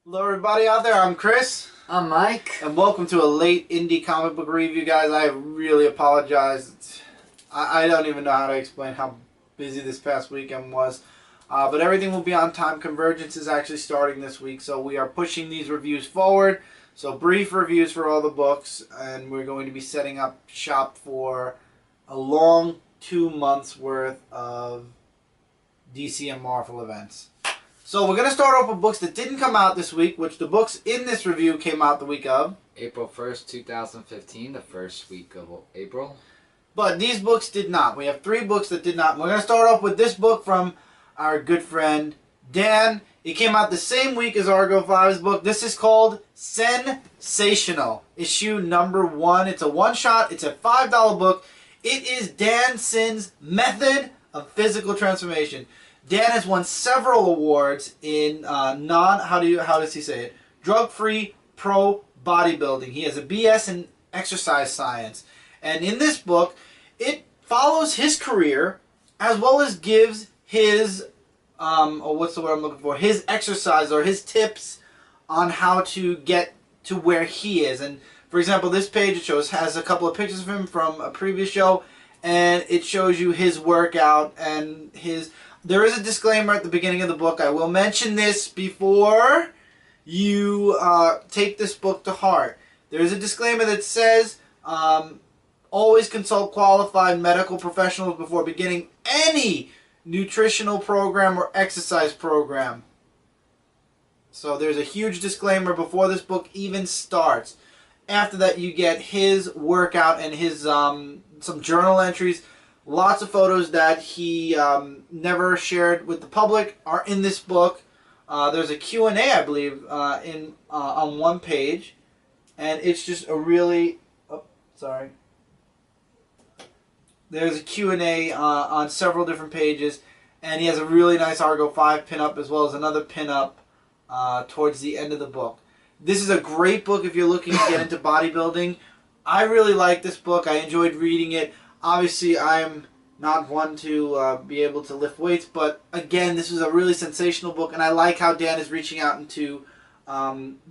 Hello everybody out there, I'm Chris. I'm Mike. And welcome to a late indie comic book review, guys. I really apologize. I don't even know how to explain how busy this past weekend was. But everything will be on time. Convergence is actually starting this week, so we are pushing these reviews forward. So brief reviews for all the books, and we're going to be setting up shop for a long 2 months worth of DC and Marvel events. So we're going to start off with books that didn't come out this week, which the books in this review came out the week of. April 1st, 2015, the first week of April. But these books did not. We have 3 books that did not. We're going to start off with this book from our good friend Dan. It came out the same week as Argo 5's book. This is called Sensational, issue number 1. It's a one-shot. It's a $5 book. It is Dan Sin's method of physical transformation. Dan has won several awards in how does he say it? Drug-free pro bodybuilding. He has a BS in exercise science. And in this book, it follows his career as well as gives his, what's the word I'm looking for? His exercise or his tips on how to get to where he is. And for example, this page has a couple of pictures of him from a previous show, and it shows you his workout and his... There is a disclaimer at the beginning of the book. I will mention this before you take this book to heart. There is a disclaimer that says, always consult qualified medical professionals before beginning any nutritional program or exercise program. So there's a huge disclaimer before this book even starts. After that, you get his workout and his some journal entries. Lots of photos that he never shared with the public are in this book. There's a Q&A, I believe, on one page. And it's just a really... Oh, sorry. There's a Q&A on several different pages. And he has a really nice Argo 5 pinup as well as another pinup towards the end of the book. This is a great book if you're looking to get into bodybuilding. I really like this book. I enjoyed reading it. Obviously, I'm not one to be able to lift weights, but again, this was a really sensational book, and I like how Dan is reaching out into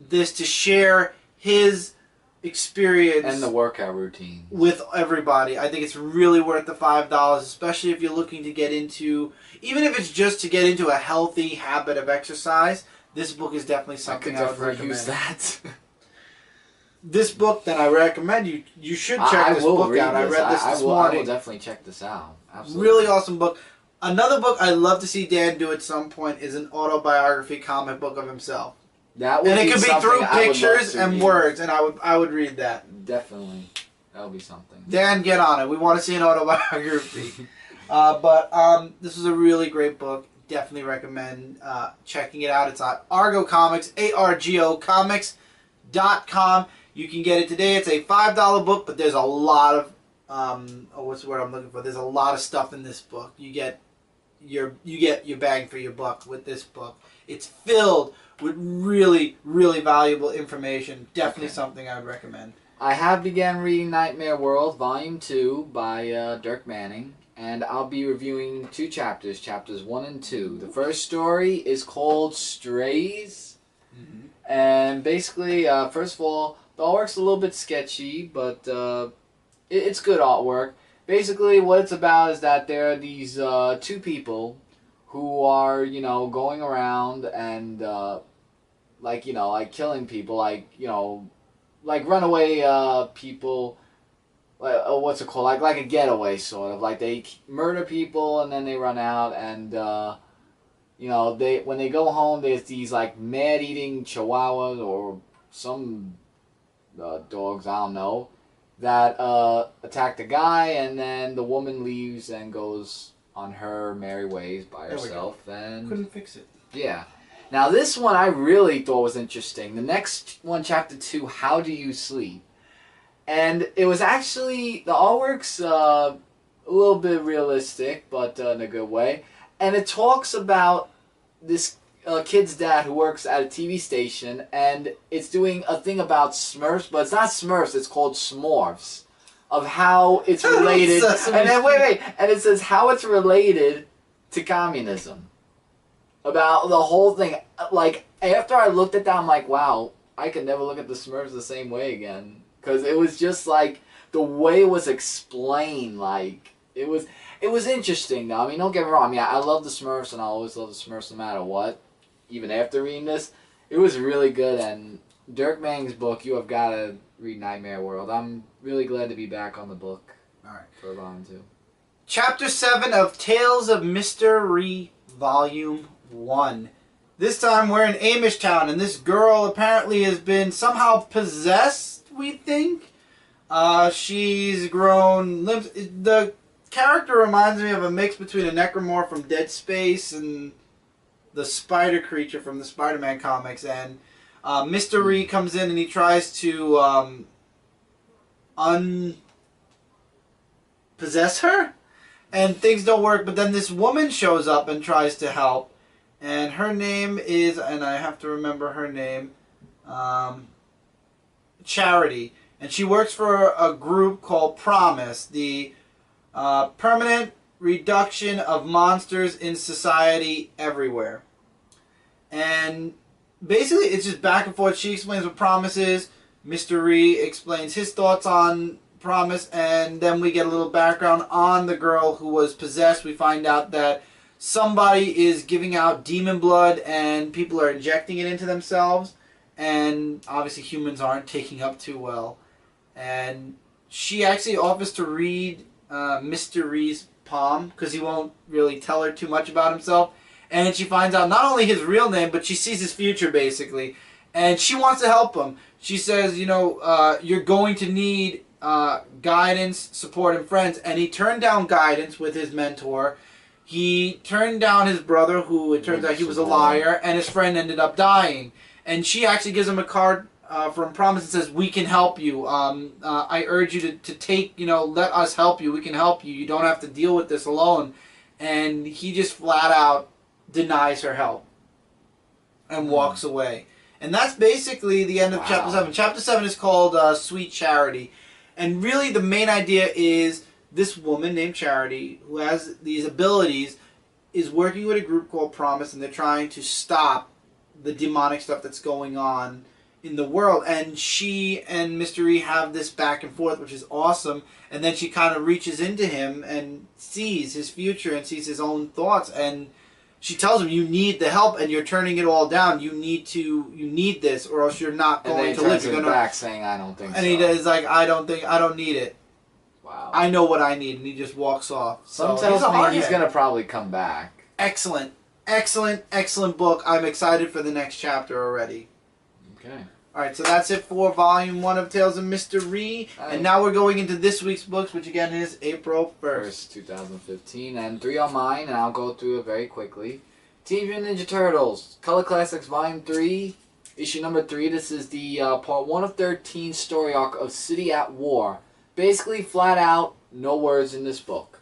this to share his experience and the workout routine with everybody. I think it's really worth the $5, especially if you're looking to get into, even if it's just to get into a healthy habit of exercise. This book is definitely something I would recommend. Use that. This book, then I recommend you should check this book out. I read this morning. I will definitely check this out. Absolutely. Really awesome book. Another book I'd love to see Dan do at some point is an autobiography comic book of himself. That would and it be could be through pictures and read. Words, and I would read that. Definitely, that would be something. Dan, get on it. We want to see an autobiography. This is a really great book. Definitely recommend checking it out. It's on Argo Comics, ARGO Comics.com. You can get it today. It's a $5 book, but there's a lot of what's the word I'm looking for? There's a lot of stuff in this book. You get your bang for your buck with this book. It's filled with really, really valuable information. Definitely something I would recommend. I have began reading Nightmare World, Volume 2 by Dirk Manning, and I'll be reviewing 2 chapters, chapters 1 and 2. The first story is called Strays, and basically, first of all, the artwork's a little bit sketchy, but it's good artwork. Basically, what it's about is that there are these 2 people who are, going around and, like killing people, like runaway people, what's it called? Like a getaway, sort of. Like, they murder people, and then they run out, and, when they go home, there's these, like, mad-eating chihuahuas or some... dogs, I don't know, that attack the guy, and then the woman leaves and goes on her merry ways by herself. And couldn't fix it. Yeah. Now this one I really thought was interesting. The next one, chapter 2, How Do You Sleep? And it was actually, the artwork's a little bit realistic, but in a good way. And it talks about this kid's dad who works at a TV station, and it's doing a thing about Smurfs, but it's not Smurfs, it's called Smorfs, of how it's related, and then wait, and it says how it's related to communism. About the whole thing, like, after I looked at that, I'm like, wow, I could never look at the Smurfs the same way again. Because it was just like, the way it was explained, like, it was interesting though. I mean, don't get me wrong. I mean, I love the Smurfs and I always love the Smurfs no matter what. Even after reading this, it was really good. And Dirk Manning's book, you have got to read Nightmare World. I'm really glad to be back on the book. All right. For Volume 2. Chapter 7 of Tales of Mystery, Volume 1. This time we're in Amish Town, and this girl apparently has been somehow possessed, we think. She's grown limbs. The character reminds me of a mix between a necromorph from Dead Space and the spider creature from the Spider-Man comics. And Mystery comes in and he tries to unpossess her. And things don't work, but then this woman shows up and tries to help. And her name is, and I have to remember her name, Charity. And she works for a group called Promise, the Permanent Reduction of Monsters in Society Everywhere. And basically it's just back and forth. She explains what Promise is. Mystery explains his thoughts on Promise, and then we get a little background on the girl who was possessed. We find out that somebody is giving out demon blood and people are injecting it into themselves, and obviously humans aren't taking up too well. And she actually offers to read Mystery's palm because he won't really tell her too much about himself, and she finds out not only his real name, but she sees his future basically, and she wants to help him. She says, you know, you're going to need guidance, support, and friends. And he turned down guidance with his mentor. He turned down his brother, who it turns out he was a liar, and his friend ended up dying. And she actually gives him a card from Promise and says, we can help you. I urge you to take, you know, let us help you. We can help you. You don't have to deal with this alone. And he just flat out denies her help and walks away. And that's basically the end of Chapter 7. Chapter 7 is called Sweet Charity. And really the main idea is this woman named Charity, who has these abilities, is working with a group called Promise, and they're trying to stop the demonic stuff that's going on in the world. And she and Mystery have this back and forth, which is awesome. And then she kind of reaches into him and sees his future and sees his own thoughts. And she tells him, you need the help, and you're turning it all down. You need this, or else you're not going to live. You're gonna back saying, I don't think so. And he's like, I don't need it. Wow. I know what I need, and he just walks off. Some tells me he's gonna probably come back. Excellent, excellent, excellent book. I'm excited for the next chapter already. Okay. All right, so that's it for Volume 1 of Tales of Mystery. And now we're going into this week's books, which again is April 1st. 2015. And 3 on mine, and I'll go through it very quickly. Teenage Mutant Ninja Turtles, Color Classics Volume 3, Issue number 3. This is the Part 1 of 13 story arc of City at War. Basically, flat out, no words in this book.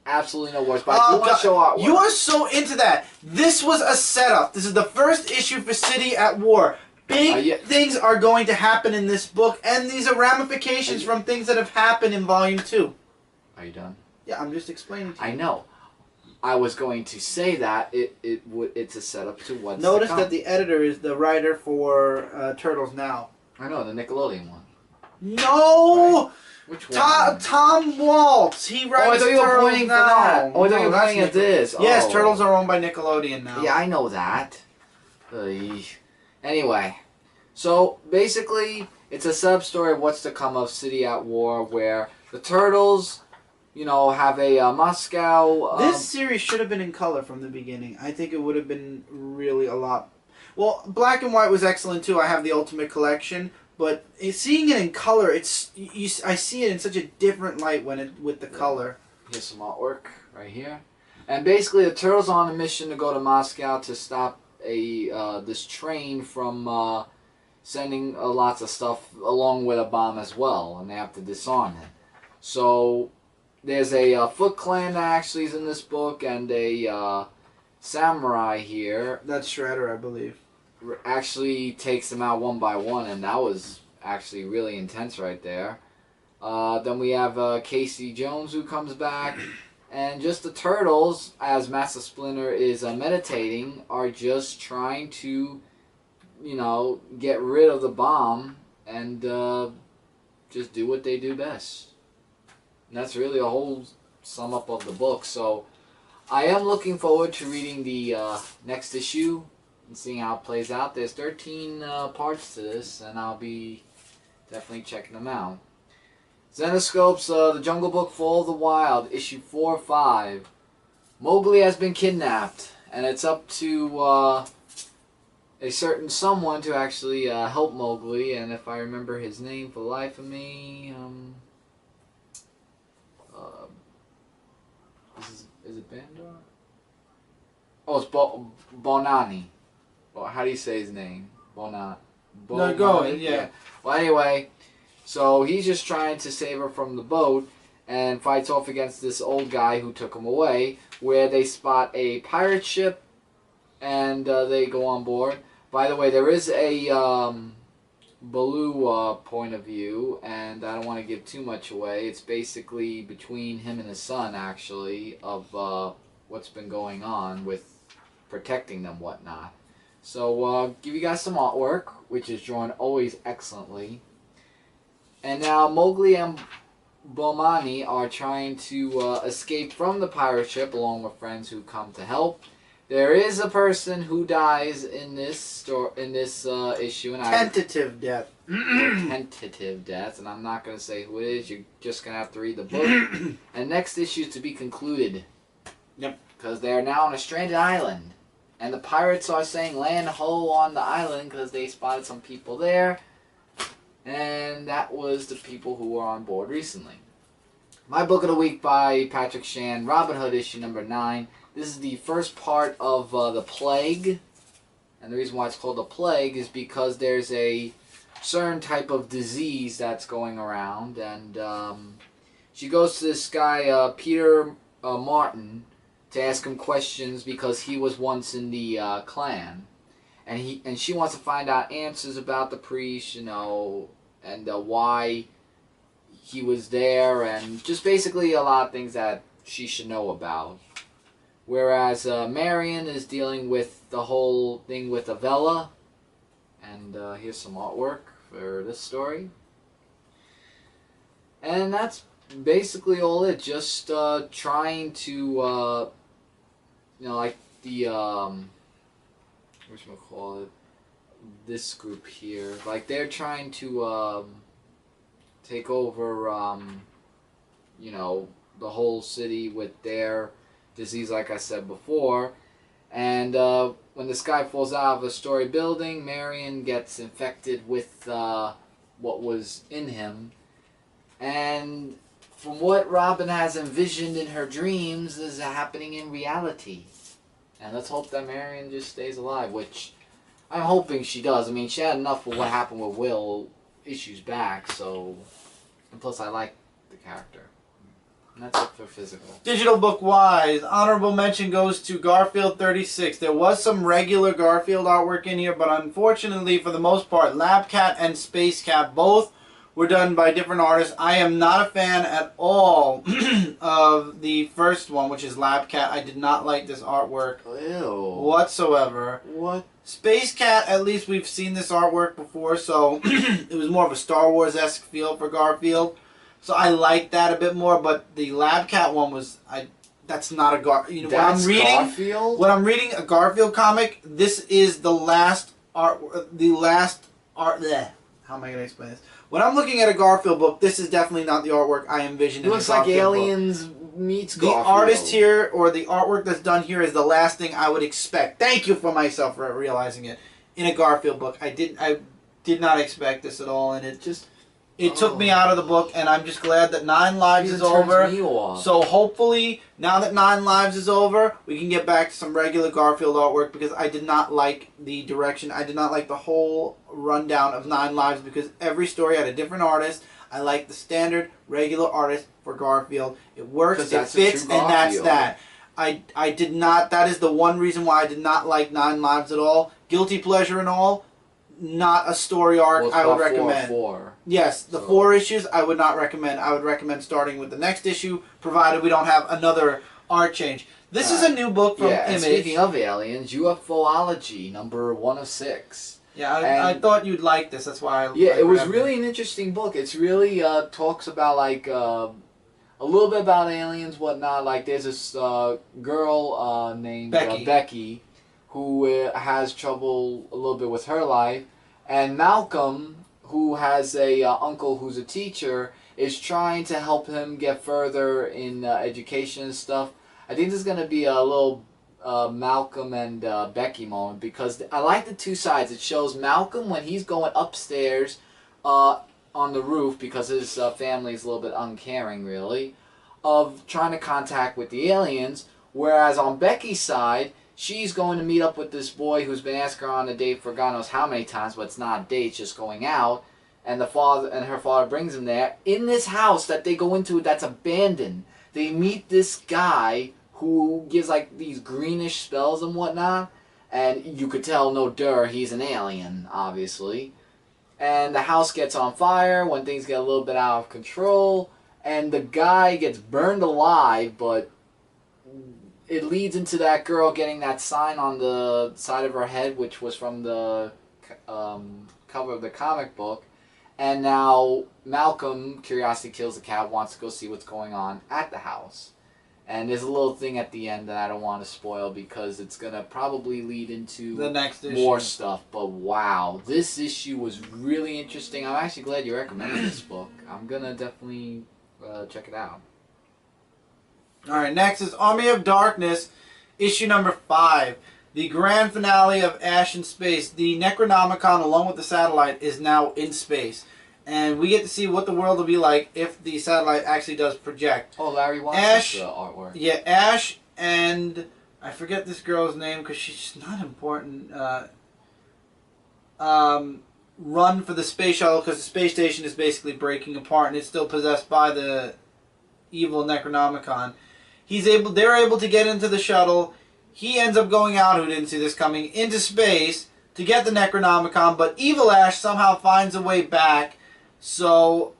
Absolutely no words. But I do want to show artwork. You are so into that. This was a setup. This is the first issue for City at War. Big things are going to happen in this book, and these are ramifications from things that have happened in Volume 2. Are you done? Yeah, I'm just explaining to you. I know. I was going to say that it's a setup to what's Notice that the editor is the writer for Turtles Now. I know, the Nickelodeon one. No! Right? Which one? Tom Waltz. He writes I thought you were pointing for that. Oh, I thought you were pointing at this. Yes, Turtles are owned by Nickelodeon now. Yeah, I know that. Anyway, so basically, it's a sub-story of what's to come of City at War, where the Turtles, you know, have a Moscow... this series should have been in color from the beginning. I think it would have been really a lot... Well, black and white was excellent too. I have the Ultimate Collection, but seeing it in color, I see it in such a different light with the color. Here's some artwork right here. And basically, the Turtles are on a mission to go to Moscow to stop this train from sending lots of stuff along with a bomb as well, and they have to disarm it. So there's a Foot Clan that actually is in this book, and a samurai here. That's Shredder, I believe. Actually takes them out one by one, and that was actually really intense right there. Then we have Casey Jones who comes back. And just the Turtles, as Master Splinter is meditating, are just trying to get rid of the bomb and just do what they do best. And that's really a whole sum up of the book. So I am looking forward to reading the next issue and seeing how it plays out. There's 13 parts to this, and I'll be definitely checking them out. Zenoscope's The Jungle Book Fall of the Wild, issue 4 or 5. Mowgli has been kidnapped, and it's up to a certain someone to actually help Mowgli, and if I remember his name for the life of me, is it Bandar? Oh, it's Bonani. Well, how do you say his name? Bonani. No, go ahead, yeah. Well, anyway, so he's just trying to save her from the boat and fights off against this old guy who took him away, where they spot a pirate ship and they go on board. By the way, there is a Baloo point of view, and I don't want to give too much away. It's basically between him and his son, actually, of what's been going on with protecting them, whatnot. So, give you guys some artwork, which is drawn always excellently. And now Mowgli and Bomani are trying to escape from the pirate ship along with friends who come to help. There is a person who dies in this issue, and tentative death. Tentative death, and I'm not going to say who it is. You're just going to have to read the book. And next issue is to be concluded. Yep. Because they are now on a stranded island, and the pirates are saying land ho on the island because they spotted some people there, and that was the people who were on board recently. My book of the week by Patrick Shan, Robin Hood issue number 9. This is the first part of The Plague. And the reason why it's called The Plague is because there's a certain type of disease that's going around. And she goes to this guy, Peter Martin, to ask him questions because he was once in the clan. And she wants to find out answers about the priest, and why he was there, and just basically a lot of things that she should know about. Whereas Marion is dealing with the whole thing with Avella. And here's some artwork for this story. And that's basically all it. Just trying to, like the, whatchamacallit, this group here. Like, they're trying to take over, the whole city with their disease, like I said before. And when this guy falls out of a story building, Marion gets infected with what was in him. And from what Robin has envisioned in her dreams is happening in reality. And let's hope that Marion just stays alive, which I'm hoping she does. I mean, she had enough of what happened with Will issues back, so... And plus, I like the character. And that's it for physical. Digital book-wise, honorable mention goes to Garfield 36. There was some regular Garfield artwork in here, but unfortunately, for the most part, Lab Cat and Space Cat both were done by different artists. I am not a fan at all of the first one, which is Lab Cat. I did not like this artwork whatsoever. What? Space Cat, at least we've seen this artwork before, so it was more of a Star Wars-esque feel for Garfield. So I liked that a bit more, but the Lab Cat one was that's not a Garfield. When I'm reading a Garfield comic, this is the last art. Bleh. How am I going to explain this? When I'm looking at a Garfield book, this is definitely not the artwork I envisioned. It looks like Aliens meets Garfield. The artist here, or the artwork that's done here, is the last thing I would expect. Thank you for myself for realizing it. In a Garfield book, I did not expect this at all, and it just... It took me out of the book, and I'm just glad that 9 Lives is over. So hopefully, now that 9 Lives is over, we can get back to some regular Garfield artwork, because I did not like the direction. I did not like the whole rundown of 9 Lives, because every story had a different artist. I like the standard, regular artist for Garfield. It works, it fits, and that's that. I did not, that is the one reason why I did not like 9 Lives at all. Guilty pleasure and all. Not a story arc I would recommend. Yes, the 4 issues I would not recommend. I would recommend starting with the next issue, provided we don't have another art change. This is a new book from Image. Speaking of aliens, UFOlogy, number 1 of 6. Yeah, I thought you'd like this. That's why. It was really an interesting book. It's really talks about like a little bit about aliens, whatnot. Like there's this girl named Becky, who has trouble a little bit with her life, and Malcolm, who has a uncle who's a teacher, is trying to help him get further in education and stuff. I think there's gonna be a little Malcolm and Becky moment, because I like the two sides. It shows Malcolm when he's going upstairs on the roof, because his family is a little bit uncaring, really, of trying to contact with the aliens, whereas on Becky's side, she's going to meet up with this boy who's been asking her on a date for God knows how many times, but it's not a date, it's just going out, and her father brings him there. In this house that they go into that's abandoned, they meet this guy who gives like these greenish spells and whatnot, and you could tell, no duh, he's an alien, obviously. And the house gets on fire when things get a little bit out of control, and the guy gets burned alive, but it leads into that girl getting that sign on the side of her head, which was from the cover of the comic book. And now Malcolm, curiosity kills the cat, wants to go see what's going on at the house. And there's a little thing at the end that I don't want to spoil, because it's going to probably lead into the next issue. More stuff. But wow, this issue was really interesting. I'm actually glad you recommended this book. I'm going to definitely check it out. Alright, next is Army of Darkness, issue number 5. The grand finale of Ash in Space. The Necronomicon, along with the satellite, is now in space. And we get to see what the world will be like if the satellite actually does project. Oh, Larry wants the artwork. Yeah, Ash and I forget this girl's name because she's just not important. Run for the space shuttle because the space station is basically breaking apart and it's still possessed by the evil Necronomicon. They're able to get into the shuttle. He ends up going out, who didn't see this coming, into space to get the Necronomicon, but Evil Ash somehow finds a way back. So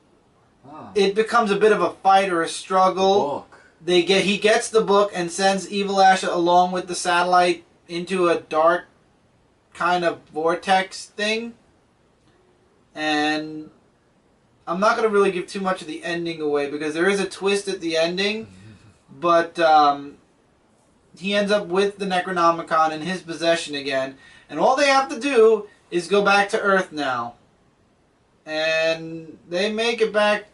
it becomes a bit of a fight or a struggle. He gets the book and sends Evil Ash along with the satellite into a dark kind of vortex thing. And I'm not going to really give too much of the ending away because there is a twist at the ending. But he ends up with the Necronomicon in his possession again. And all they have to do is go back to Earth now. And they make it back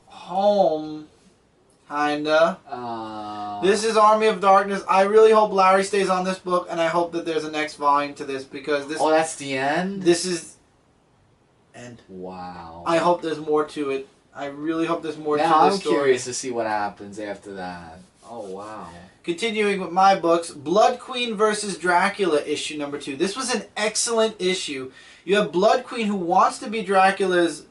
home, kinda. This is Army of Darkness. I really hope Larry stays on this book, and I hope that there's a next volume to this, because this... Oh, that's the end? This is... end. Wow. I hope there's more to it. I really hope there's more to this story. Now I'm story. curious to see what happens after that. Oh, wow. Continuing with my books, Blood Queen vs. Dracula, issue number 2. This was an excellent issue. You have Blood Queen, who wants to be Dracula's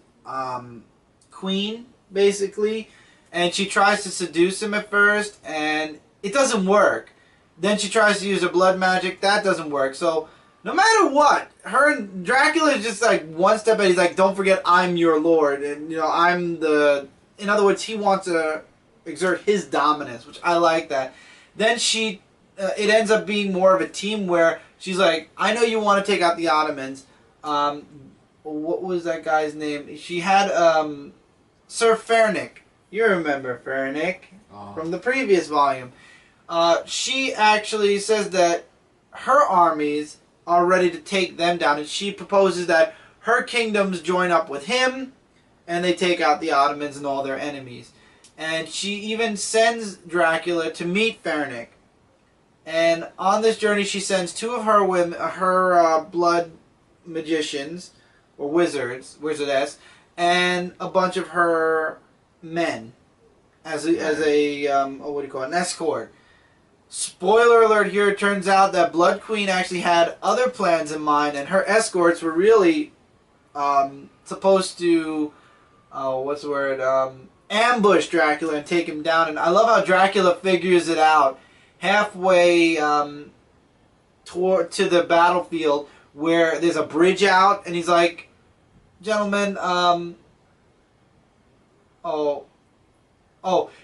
queen, basically, and she tries to seduce him at first, and it doesn't work. Then she tries to use her blood magic. That doesn't work. So, no matter what, her and Dracula is just like one step ahead. He's like, don't forget, I'm your lord. And, you know, I'm the... In other words, he wants to exert his dominance, which I like that. Then it ends up being more of a team where she's like, I know you want to take out the Ottomans. What was that guy's name? She had Sir Fernick. You remember Fernick from the previous volume. She actually says that her armies are ready to take them down, and she proposes that her kingdoms join up with him, and they take out the Ottomans and all their enemies. And she even sends Dracula to meet Fernick. And on this journey, she sends 2 of her women, her blood magicians, or wizardess, and a bunch of her men as an escort. Spoiler alert here, it turns out that Blood Queen actually had other plans in mind, and her escorts were really supposed to, ambush Dracula and take him down. And I love how Dracula figures it out halfway to the battlefield, where there's a bridge out, and he's like, gentlemen,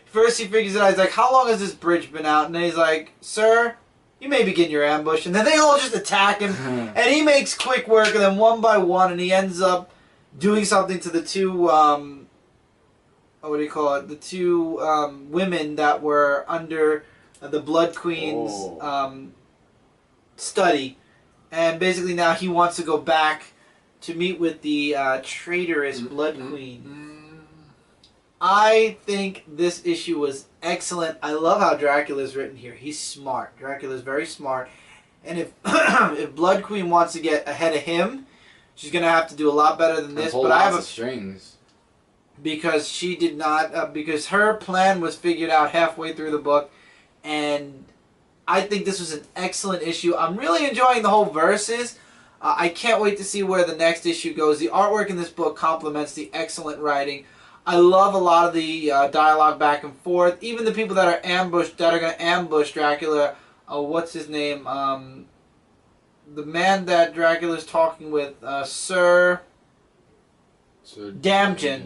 first he figures it out, he's like, how long has this bridge been out? And then he's like, sir, you may begin your ambush, and then they all just attack him, and he makes quick work, and then one by one, and he ends up doing something to the two, what do you call it, the two women that were under the Blood Queen's study, and basically now he wants to go back to meet with the traitorous Blood Queen. I think this issue was excellent. I love how Dracula's written here. He's smart. Dracula's very smart. And if if Blood Queen wants to get ahead of him, she's going to have to do a lot better than this. But I have strings. Because she did not, because her plan was figured out halfway through the book. And I think this was an excellent issue. I'm really enjoying the whole verses. I can't wait to see where the next issue goes. The artwork in this book complements the excellent writing. I love a lot of the dialogue back and forth. Even the people that are ambushed, that are going to ambush Dracula. What's his name? The man that Dracula's talking with, Sir Damjan.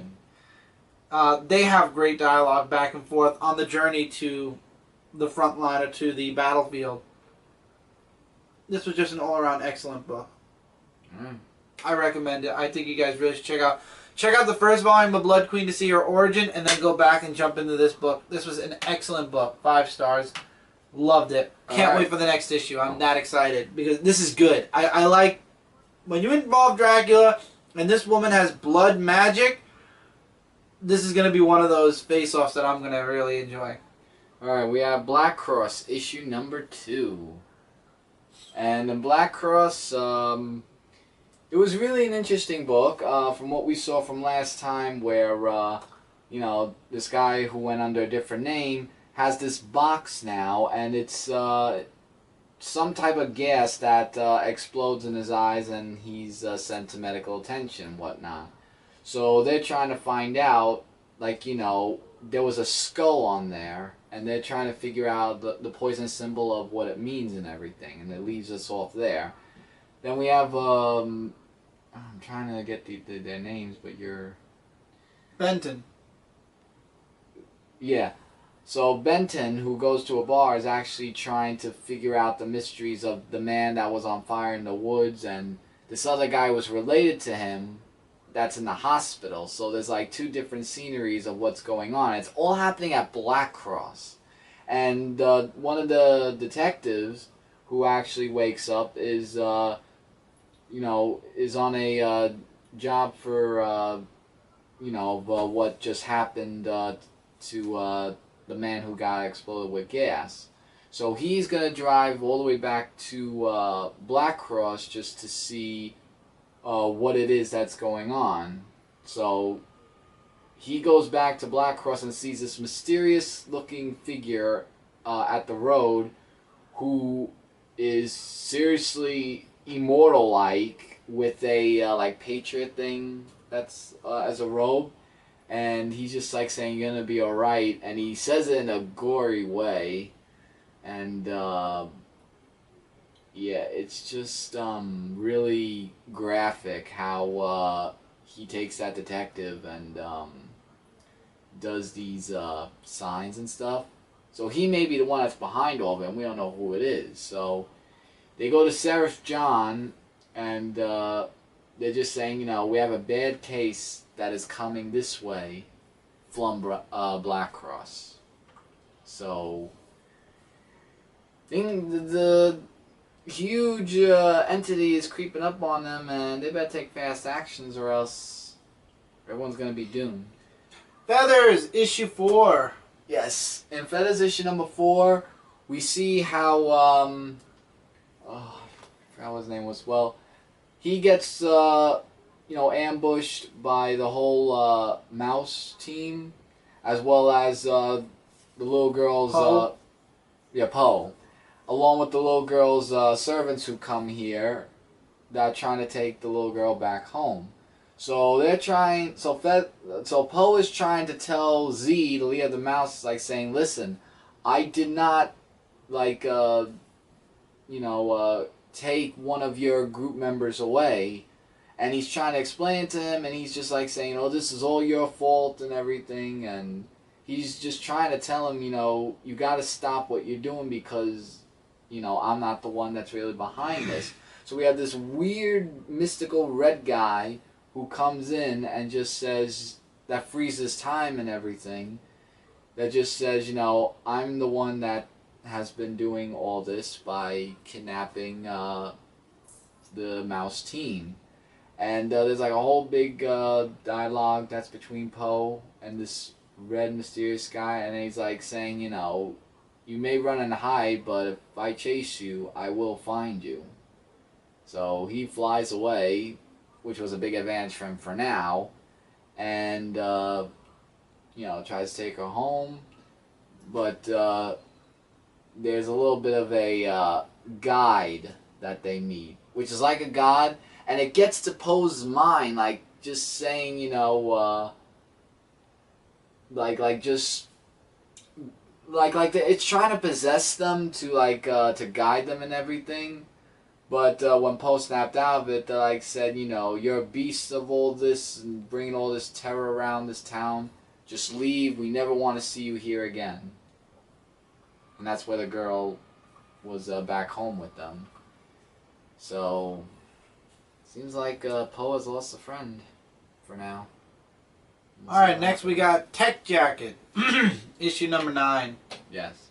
They have great dialogue back and forth on the journey to the front line or to the battlefield. This was just an all-around excellent book. I recommend it. I think you guys really should check out the first volume of Blood Queen to see her origin, and then go back and jump into this book. This was an excellent book. 5 stars. Loved it. Can't wait for the next issue. I'm that excited because this is good. I like when you involve Dracula and this woman has blood magic. This is going to be one of those face-offs that I'm going to really enjoy. Alright, we have Black Cross, issue number 2. And in Black Cross, it was really an interesting book from what we saw from last time where, you know, this guy who went under a different name has this box now, and it's some type of gas that explodes in his eyes, and he's sent to medical attention and whatnot. So they're trying to find out, like, you know, there was a skull on there, and they're trying to figure out the poison symbol of what it means and everything, and it leaves us off there. Then we have, I'm trying to get their names, but you're... Benton. Yeah. So Benton, who goes to a bar, is actually trying to figure out the mysteries of the man that was on fire in the woods, and this other guy was related to him that's in the hospital. So there's like 2 different sceneries of what's going on. It's all happening at Black Cross. And one of the detectives who actually wakes up is, you know, is on a job for, you know, what just happened to the man who got exploded with gas. So he's going to drive all the way back to Black Cross just to see what it is that's going on. So he goes back to Black Cross and sees this mysterious looking figure at the road who is seriously immortal-like with a like patriot thing that's as a robe. And he's just like saying, "You're gonna be alright," and he says it in a gory way, and yeah, it's just really graphic how he takes that detective and does these signs and stuff. So he may be the one that's behind all of it, and we don't know who it is. So they go to Sheriff John, and they're just saying, you know, we have a bad case that is coming this way from Black Cross. So the huge entity is creeping up on them, and they better take fast actions or else everyone's going to be doomed. Feathers, issue 4. Yes, in Feathers issue number 4, we see how, oh, I forgot what his name was. Well, he gets, you know, ambushed by the whole mouse team, as well as the little girl's, Poe, along with the little girl's servants who come here that are trying to take the little girl back home. So they're trying, so Poe is trying to tell Z, the leader of the mouse, like saying, listen, I did not, like, you know, take one of your group members away. And he's trying to explain it to him, and he's just like saying, oh, this is all your fault and everything. And he's just trying to tell him, you know, you got to stop what you're doing because I'm not the one that's really behind this. So we have this weird mystical red guy who comes in and just says, that freezes time and everything, that just says, I'm the one that has been doing all this by kidnapping the mouse team. And there's like a whole big dialogue that's between Poe and this red mysterious guy, and he's like saying, you may run and hide, but if I chase you, I will find you. So he flies away, which was a big advantage for him for now, and tries to take her home, but there's a little bit of a guide that they meet, which is like a god, and it gets to Poe's mind, like just saying, it's trying to possess them to guide them and everything. But when Poe snapped out of it, they said, you're a beast of all this and bringing all this terror around this town. Just leave. We never want to see you here again. And that's where the girl was back home with them. So, seems like Poe has lost a friend for now. Alright, next we got Tech Jacket, issue number 9. Yes.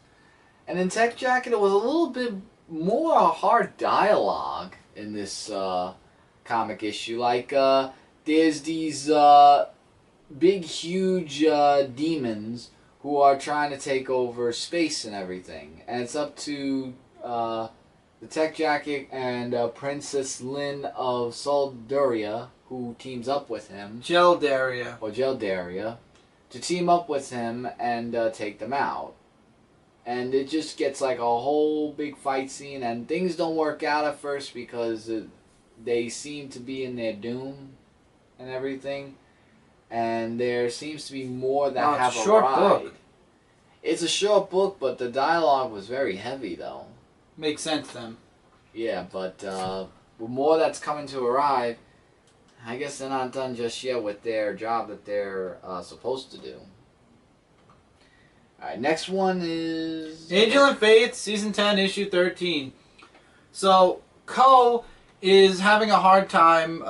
And in Tech Jacket, it was a little bit more hard dialogue in this comic issue. There's these big, huge demons who are trying to take over space and everything. And it's up to the Tech Jacket and Princess Lynn of Soldaria, who teams up with him. Geldaria. To team up with him and take them out. And it just gets like a whole big fight scene, and things don't work out at first because they seem to be in their doom and everything. And there seems to be more that have it's a short arrived. book. It's a short book, but the dialogue was very heavy, though. Makes sense then. Yeah, but with more that's coming to arrive, I guess they're not done just yet with their job that they're supposed to do. Alright, next one is... Angel and Faith, Season 10, Issue 13. So, Ko is having a hard time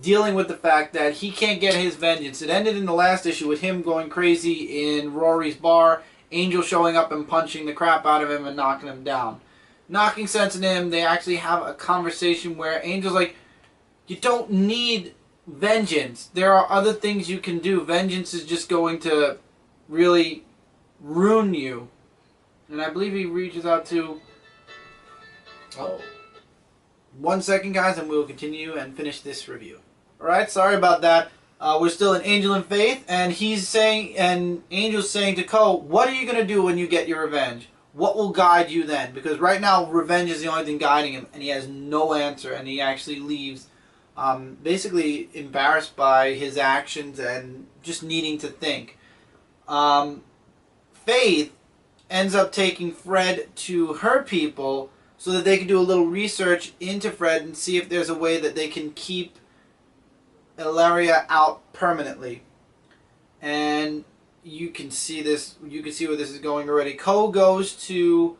dealing with the fact that he can't get his vengeance. It ended in the last issue with him going crazy in Rory's bar, Angel showing up and punching the crap out of him and knocking him down. Knocking sense in him, they actually have a conversation where Angel's like, you don't need vengeance. There are other things you can do. Vengeance is just going to really ruin you. And I believe he reaches out to... Oh. 1 second, guys, and we will continue and finish this review. Alright, sorry about that. We're still in Angel and Faith, and he's saying, and Angel's saying to Ko, what are you going to do when you get your revenge? What will guide you then? Because right now, revenge is the only thing guiding him, and he has no answer, and he actually leaves basically embarrassed by his actions and just needing to think. Faith ends up taking Fred to her people so that they can do a little research into Fred and see if there's a way that they can keep Ilaria out permanently. And you can see this, you can see where this is going already. Ko goes to,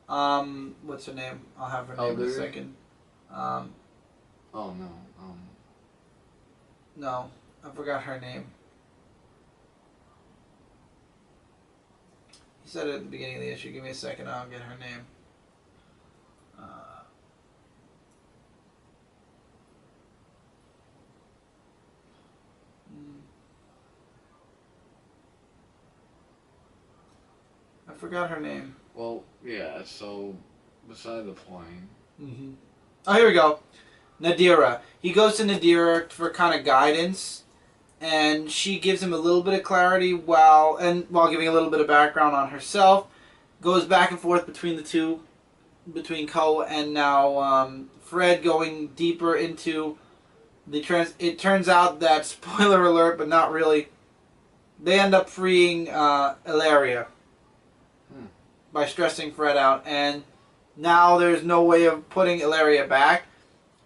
what's her name? I'll have her name in a second. Oh no. No, I forgot her name. He said it at the beginning of the issue. Give me a second, I'll get her name. I forgot her name. Well, yeah, so beside the point. Oh, here we go. Nydia. He goes to Nydia for kind of guidance, and she gives him a little bit of clarity while giving a little bit of background on herself. Goes back and forth between the two, between Ko and now Fred, going deeper into the It turns out that, spoiler alert, but not really, they end up freeing Ilaria by stressing Fred out, and now there's no way of putting Ilaria back.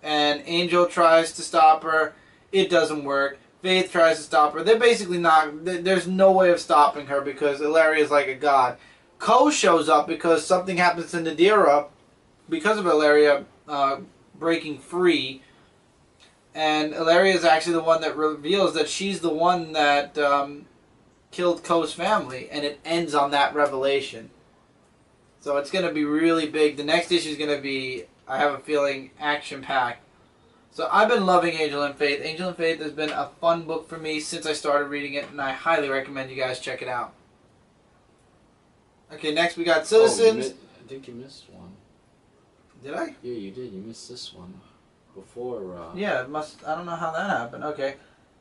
And Angel tries to stop her. It doesn't work. Faith tries to stop her. They're basically not... There's no way of stopping her because Ilaria is like a god. Ko shows up because something happens to Nadira because of Ilaria breaking free. And Ilaria is actually the one that reveals that she's the one that killed Ko's family. And it ends on that revelation. So it's going to be really big. The next issue is going to be, I have a feeling, action-packed. So I've been loving Angel and Faith. Angel and Faith has been a fun book for me since I started reading it, and I highly recommend you guys check it out. Okay, next we got Citizens. I think you missed one. Did I? Yeah, you did. You missed this one before. Yeah, it must. I don't know how that happened. Okay,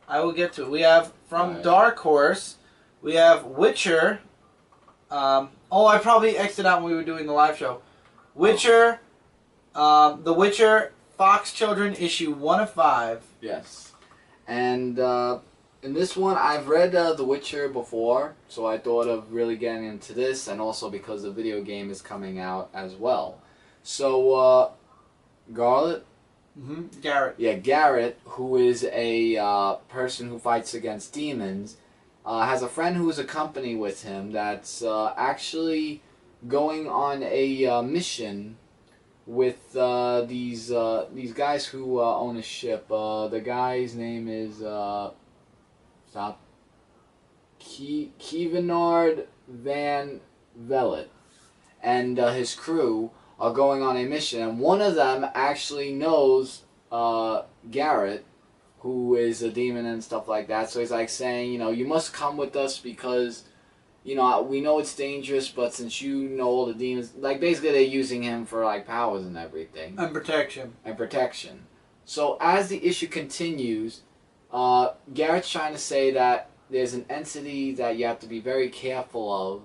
I will get to it. We have from Right. Dark Horse. We have Witcher. I probably exited out when we were doing the live show. Witcher. The Witcher. Fox Children issue 1 of 5. Yes, and in this one I've read The Witcher before, so I thought of really getting into this, and also because the video game is coming out as well. So Garlet. Garrett. Yeah, Garrett, who is a person who fights against demons, has a friend who is a company with him that's actually going on a mission with these guys who own a ship. The guy's name is Kevenard Van Velet, and his crew are going on a mission, and one of them actually knows Garrett, who is a demon and stuff like that. So he's like saying, you must come with us because, we know it's dangerous, but since you know all the demons, like basically they're using him for like powers and everything. And protection. So as the issue continues, Garrett's trying to say that there's an entity that you have to be very careful of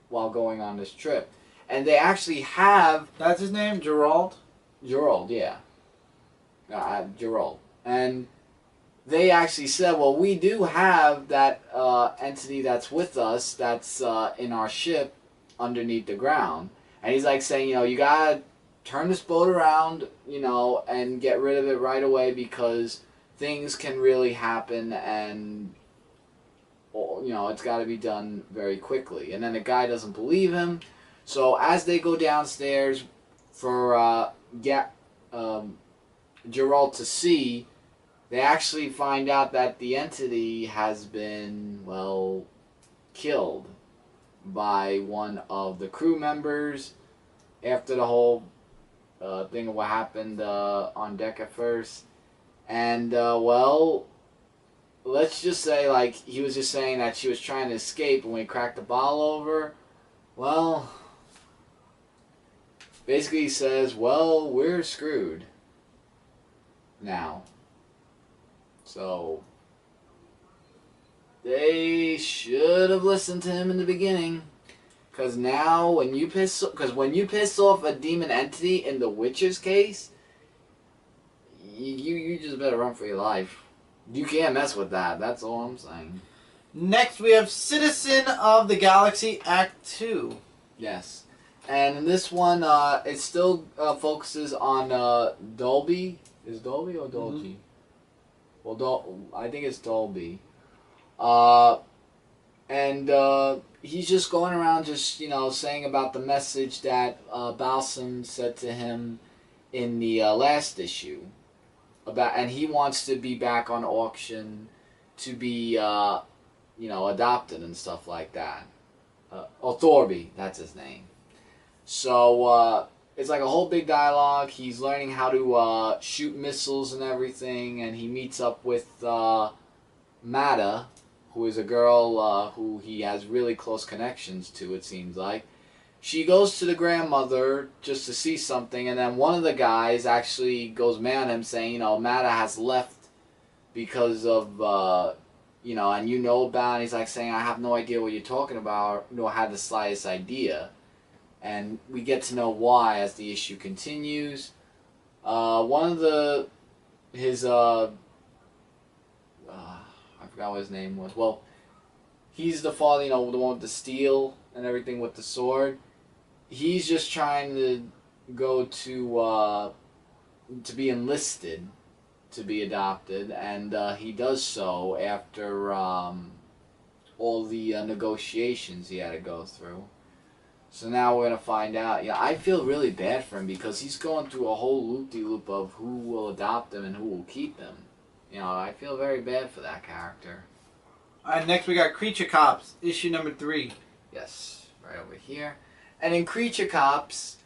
while going on this trip. And they actually have... That's his name? Gerald? Gerald, yeah. Gerald. And they actually said, well, we do have that entity that's with us, that's in our ship underneath the ground. And he's like saying, you gotta turn this boat around, and get rid of it right away because things can really happen and, it's gotta be done very quickly. And then the guy doesn't believe him. So as they go downstairs for Gerald to see, they actually find out that the entity has been, killed by one of the crew members after the whole thing of what happened on deck at first. And, let's just say, he was just saying that she was trying to escape, and when he cracked the bottle over, basically he says, we're screwed now. So they should have listened to him in the beginning, because now when you piss off a demon entity in the Witcher's case, you just better run for your life. You can't mess with that. That's all I'm saying. Next we have Citizen of the Galaxy Act 2. Yes. And in this one, it still focuses on Dolby. Is Dolby or Dolgy? Well, I think it's Dolby. And he's just going around just, saying about the message that Balsam said to him in the last issue. And he wants to be back on auction to be, adopted and stuff like that. Thorby, that's his name. So, it's like a whole big dialogue. He's learning how to shoot missiles and everything, and he meets up with Mata, who is a girl who he has really close connections to, it seems like. She goes to the grandmother just to see something, and then one of the guys actually goes mad at him saying, Mata has left because of, and you know about it. He's like saying, I have no idea what you're talking about, nor had the slightest idea. And we get to know why as the issue continues. One of his I forgot what his name was. Well, he's the father, the one with the steel and everything with the sword. He's just trying to go to be enlisted to be adopted, and he does so after all the negotiations he had to go through. So now we're going to find out. I feel really bad for him because he's going through a whole loop-de-loop of who will adopt him and who will keep him. I feel very bad for that character. Alright, next we got Creature Cops, issue number 3. Yes, right over here. And in Creature Cops,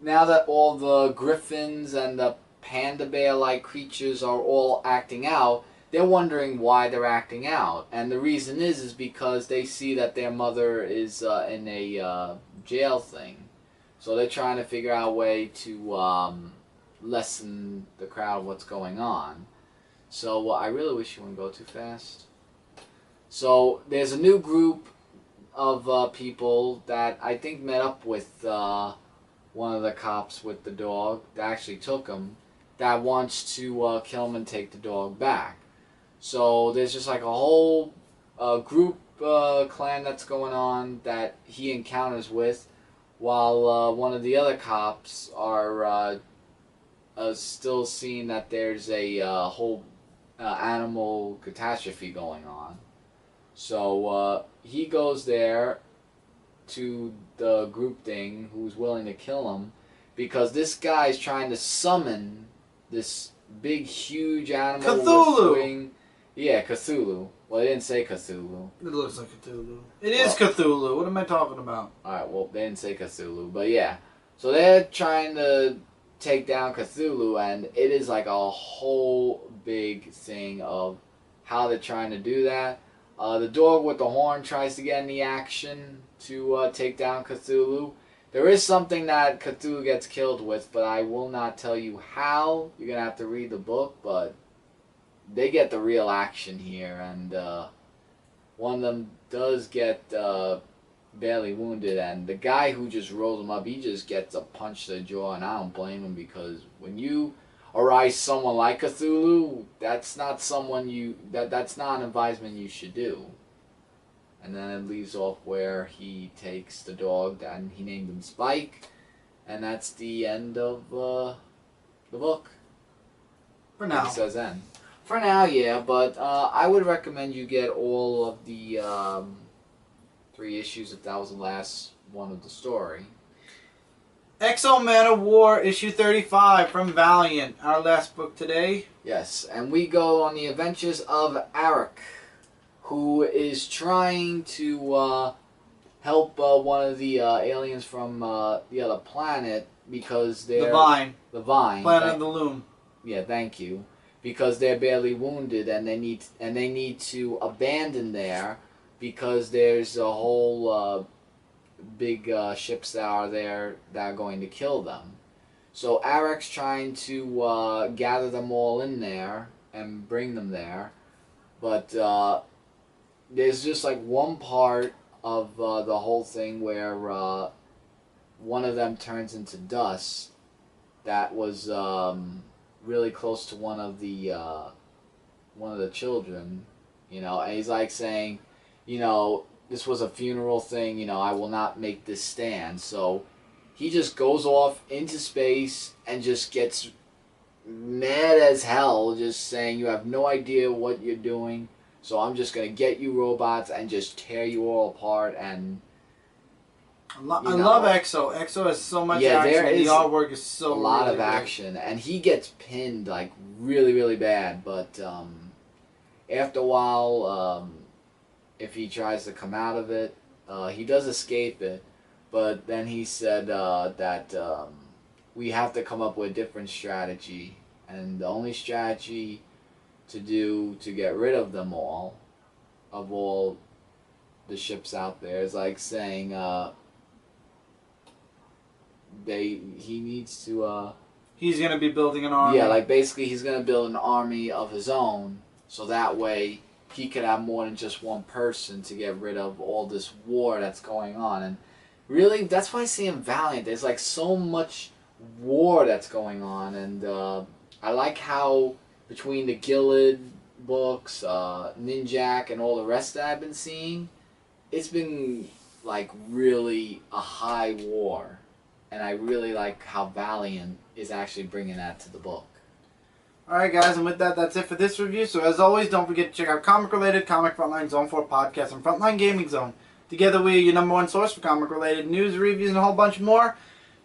now that all the griffins and the panda bear-like creatures are all acting out, they're wondering why they're acting out. And the reason is because they see that their mother is in a jail thing. So they're trying to figure out a way to lessen the crowd of what's going on. So I really wish you wouldn't go too fast. So there's a new group of people that I think met up with one of the cops with the dog that actually took him, that wants to kill him and take the dog back. So there's just like a whole group clan that's going on that he encounters with, while one of the other cops are still seeing that there's a whole animal catastrophe going on. So he goes there to the group thing who's willing to kill him because this guy's trying to summon this big, huge animal Cthulhu! with wing. Yeah, Cthulhu. Well, they didn't say Cthulhu. It looks like Cthulhu. It is Cthulhu. What am I talking about? Alright, well, they didn't say Cthulhu. But yeah. So they're trying to take down Cthulhu, and it is like a whole big thing of how they're trying to do that. The dog with the horn tries to get in the action to take down Cthulhu. There is something that Cthulhu gets killed with, but I will not tell you how. You're going to have to read the book, but they get the real action here, and one of them does get badly wounded, and the guy who just rolls him up, he just gets a punch to the jaw, and I don't blame him, because when you arise someone like Cthulhu, that's not someone that's not an advisement you should do. And then it leaves off where he takes the dog, and he named him Spike, and that's the end of the book. For now. It says end. For now, yeah, but I would recommend you get all of the 3 issues if that was the last one of the story. Manowar, issue 35 from Valiant, our last book today. Yes, and we go on the adventures of Arik, who is trying to help one of the aliens from the other planet because they're... The Vine. Planet of the Loom. Yeah, thank you. Because they're badly wounded and they need to abandon there because there's a whole big ships that are there that are going to kill them. So Arik's trying to gather them all in there and bring them there, but there's just like one part of the whole thing where one of them turns into dust that was really close to one of the children, and he's like saying, this was a funeral thing, I will not make this stand. So he just goes off into space and just gets mad as hell, just saying, you have no idea what you're doing, so I'm just going to get you robots and just tear you all apart. And I love Exo. Exo has so much action. The artwork is so a lot of action, and he gets pinned like really, really bad. But after a while, if he tries to come out of it, he does escape it. But then he said that we have to come up with a different strategy, and the only strategy to get rid of them all, of all the ships out there, is like saying he needs to he's gonna be building an army. Yeah, like basically he's gonna build an army of his own, so that way he could have more than just one person to get rid of all this war that's going on. And really, that's why I say in Valiant, there's like so much war that's going on, and I like how between the Gilead books, Ninjak, and all the rest that I've been seeing, it's been like really a high war. And I really like how Valiant is actually bringing that to the book. Alright guys, and with that, that's it for this review. So as always, don't forget to check out Comic Related, Comic Frontline, Zone 4 Podcast, and Frontline Gaming Zone. Together we are your #1 source for comic-related news, reviews, and a whole bunch more.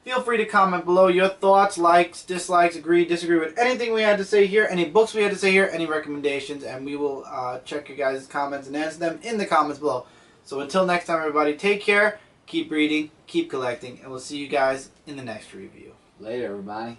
Feel free to comment below your thoughts, likes, dislikes, agree, disagree with anything we had to say here, any books we had to say here, any recommendations, and we will check your guys' comments and answer them in the comments below. So until next time, everybody, take care, keep reading, keep collecting, and we'll see you guys in the next review. Later, everybody.